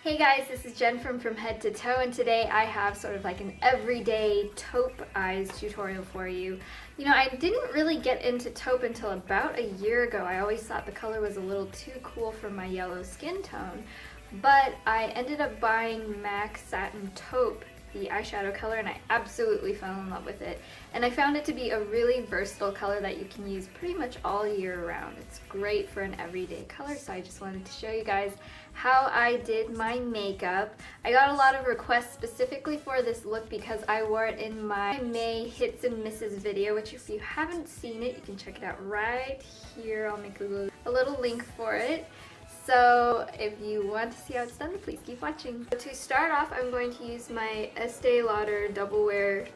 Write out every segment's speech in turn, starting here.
Hey guys, this is Jen from Head to Toe, and today I have sort of like an everyday taupe eyes tutorial for you. You know, I didn't really get into taupe until about a year ago. I always thought the color was a little too cool for my yellow skin tone, but I ended up buying MAC Satin Taupe, the eyeshadow color, and I absolutely fell in love with it. And I found it to be a really versatile color that you can use pretty much all year round. It's great for an everyday color, so I just wanted to show you guys how I did my makeup. I got a lot of requests specifically for this look because I wore it in my May hits and misses video, which if you haven't seen it, you can check it out right here. I'll make a little link for it. So if you want to see how it's done, please keep watching. To start off, I'm going to use my Estee Lauder Double Wear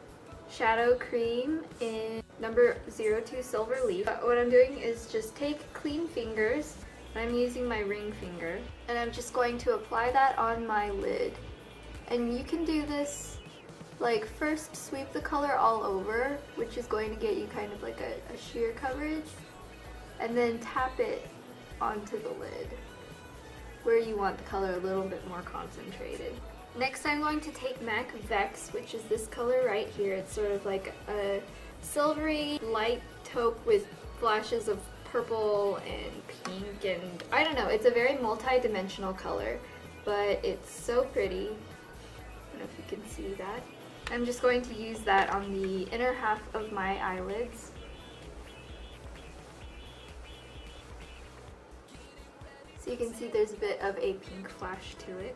Shadow Cream in number 02 Silver Leaf. What I'm doing is just take clean fingers, and I'm using my ring finger, and I'm just going to apply that on my lid. And you can do this, like, first sweep the color all over, which is going to get you kind of like a sheer coverage, and then tap it onto the lid where you want the color a little bit more concentrated. Next, I'm going to take MAC Vex, which is this color right here. It's sort of like a silvery light taupe with flashes of purple and pink, and I don't know, it's a very multi-dimensional color, but it's so pretty. I don't know if you can see that. I'm just going to use that on the inner half of my eyelids. So you can see there's a bit of a pink flash to it.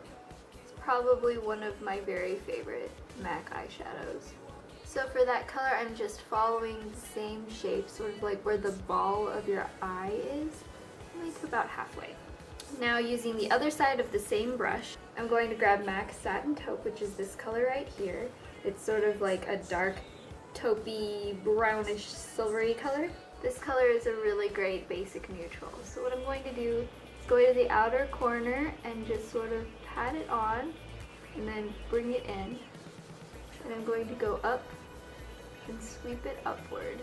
It's probably one of my very favorite MAC eyeshadows. So for that color, I'm just following the same shape, sort of like where the ball of your eye is, only to about halfway. Now, using the other side of the same brush, I'm going to grab MAC Satin Taupe, which is this color right here. It's sort of like a dark taupey, brownish, silvery color. This color is a really great basic neutral. So what I'm going to do is go to the outer corner and just sort of pat it on, and then bring it in. And I'm going to go up and sweep it upward.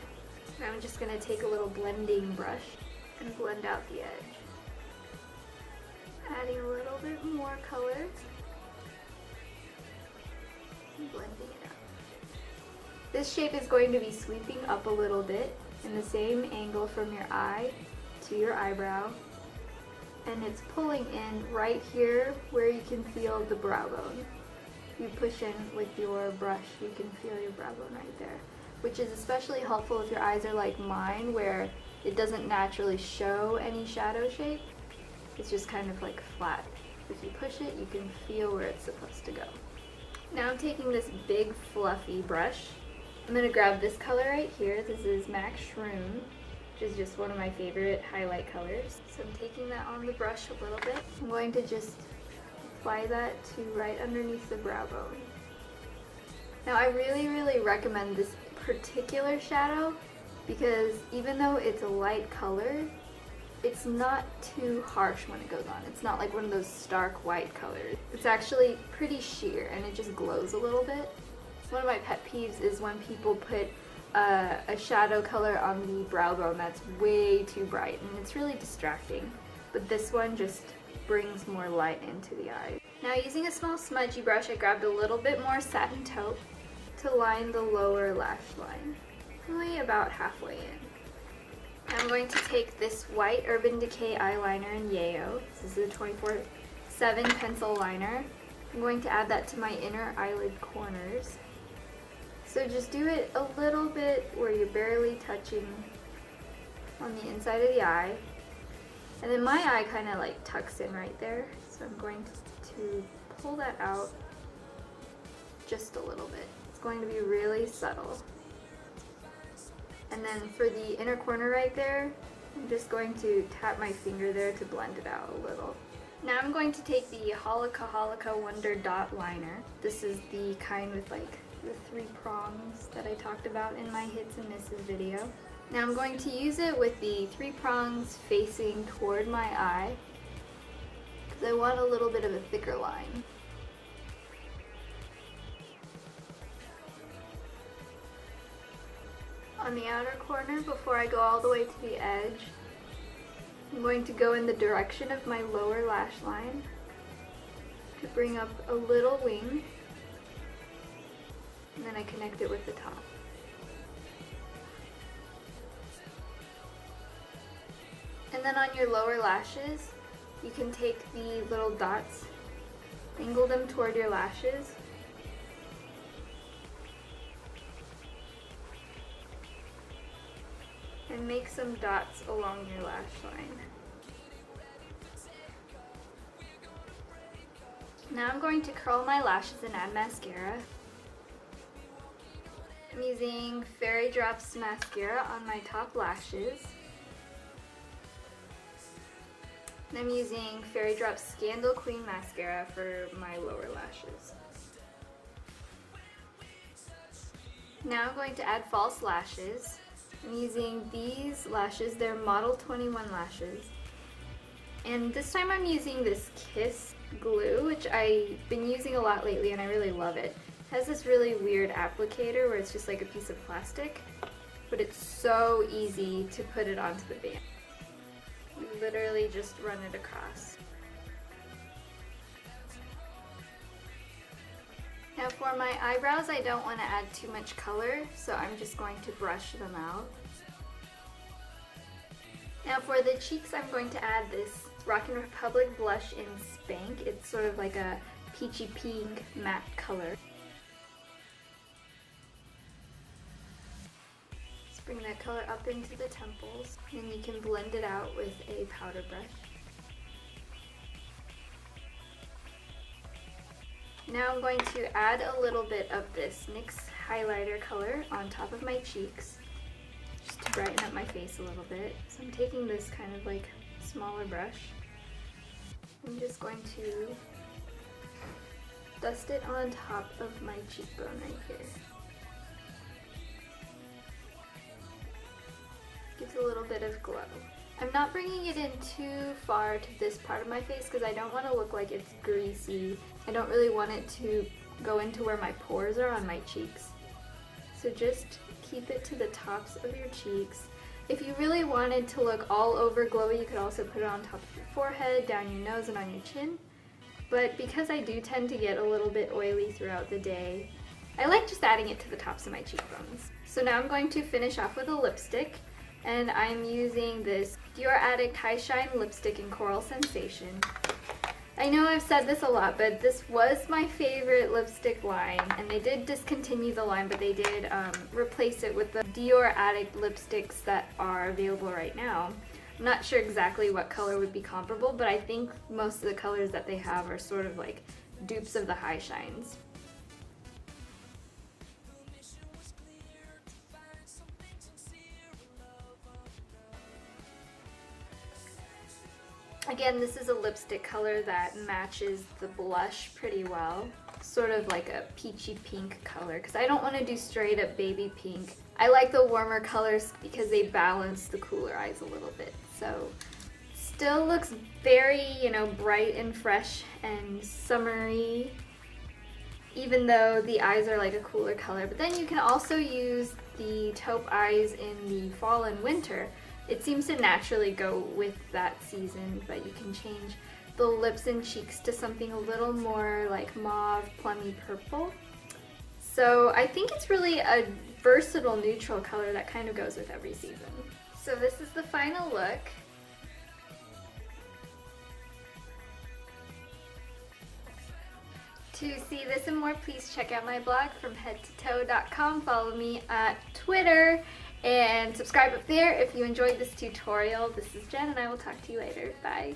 Now I'm just going to take a little blending brush and blend out the edge. Adding a little bit more color and blending it out. This shape is going to be sweeping up a little bit in the same angle from your eye to your eyebrow, and it's pulling in right here where you can feel the brow bone. If you push in with your brush, you can feel your brow bone right there, which is especially helpful if your eyes are like mine, where it doesn't naturally show any shadow shape. It's just kind of like flat. If you push it, you can feel where it's supposed to go. Now I'm taking this big fluffy brush. I'm going to grab this color right here. This is MAC Shroom, which is just one of my favorite highlight colors. So I'm taking that on the brush a little bit. I'm going to just apply that to right underneath the brow bone. Now I really recommend this particular shadow because even though it's a light color, it's not too harsh when it goes on. It's not like one of those stark white colors. It's actually pretty sheer and it just glows a little bit. One of my pet peeves is when people put a shadow color on the brow bone that's way too bright, and it's really distracting. But this one just brings more light into the eye. Now, using a small smudgy brush, I grabbed a little bit more Satin Taupe to line the lower lash line, only about halfway in. Now I'm going to take this white Urban Decay eyeliner in Yayo. This is a 24/7 pencil liner. I'm going to add that to my inner eyelid corners. So just do it a little bit where you're barely touching on the inside of the eye. And then my eye kind of like tucks in right there. So I'm going to pull that out just a little bit. It's going to be really subtle. And then for the inner corner right there, I'm just going to tap my finger there to blend it out a little. Now I'm going to take the Holika Wonder Dot Liner. This is the kind with like the 3 prongs that I talked about in my hits and misses video. Now I'm going to use it with the 3 prongs facing toward my eye because I want a little bit of a thicker line. On the outer corner, before I go all the way to the edge, I'm going to go in the direction of my lower lash line to bring up a little wing, and then I connect it with the top. And then on your lower lashes, you can take the little dots, angle them toward your lashes, and make some dots along your lash line. Now I'm going to curl my lashes and add mascara. I'm using Fairy Drops mascara on my top lashes. And I'm using Fairy Drops Scandal Queen mascara for my lower lashes. Now I'm going to add false lashes. I'm using these lashes, they're Model 21 lashes. And this time I'm using this Kiss glue, which I've been using a lot lately and I really love it. It has this really weird applicator where it's just like a piece of plastic, but it's so easy to put it onto the band. You literally just run it across. Now for my eyebrows, I don't want to add too much color, so I'm just going to brush them out. Now for the cheeks, I'm going to add this Rockin' Republic blush in Spank. It's sort of like a peachy pink matte color. Just bring that color up into the temples, and you can blend it out with a powder brush. Now I'm going to add a little bit of this NYX highlighter color on top of my cheeks, just to brighten up my face a little bit. So I'm taking this kind of like smaller brush. I'm just going to dust it on top of my cheekbone right here. Gives a little bit of glow. I'm not bringing it in too far to this part of my face because I don't want to look like it's greasy. I don't really want it to go into where my pores are on my cheeks. So just keep it to the tops of your cheeks. If you really wanted to look all over glowy, you could also put it on top of your forehead, down your nose, and on your chin. But because I do tend to get a little bit oily throughout the day, I like just adding it to the tops of my cheekbones. So now I'm going to finish off with a lipstick. And I'm using this Dior Addict High Shine Lipstick in Coral Sensation. I know I've said this a lot, but this was my favorite lipstick line, and they did discontinue the line, but they did replace it with the Dior Addict lipsticks that are available right now. I'm not sure exactly what color would be comparable, but I think most of the colors that they have are sort of like dupes of the High Shines. Again, this is a lipstick color that matches the blush pretty well. Sort of like a peachy pink color, because I don't want to do straight up baby pink. I like the warmer colors because they balance the cooler eyes a little bit. So still looks very, bright and fresh and summery, even though the eyes are like a cooler color. But then you can also use the taupe eyes in the fall and winter. It seems to naturally go with that season, but you can change the lips and cheeks to something a little more like mauve, plummy purple. So I think it's really a versatile neutral color that kind of goes with every season. So this is the final look. To see this and more, please check out my blog fromheadtotoe.com. Follow me at Twitter and subscribe up there if you enjoyed this tutorial. This is Jen, and I will talk to you later. Bye.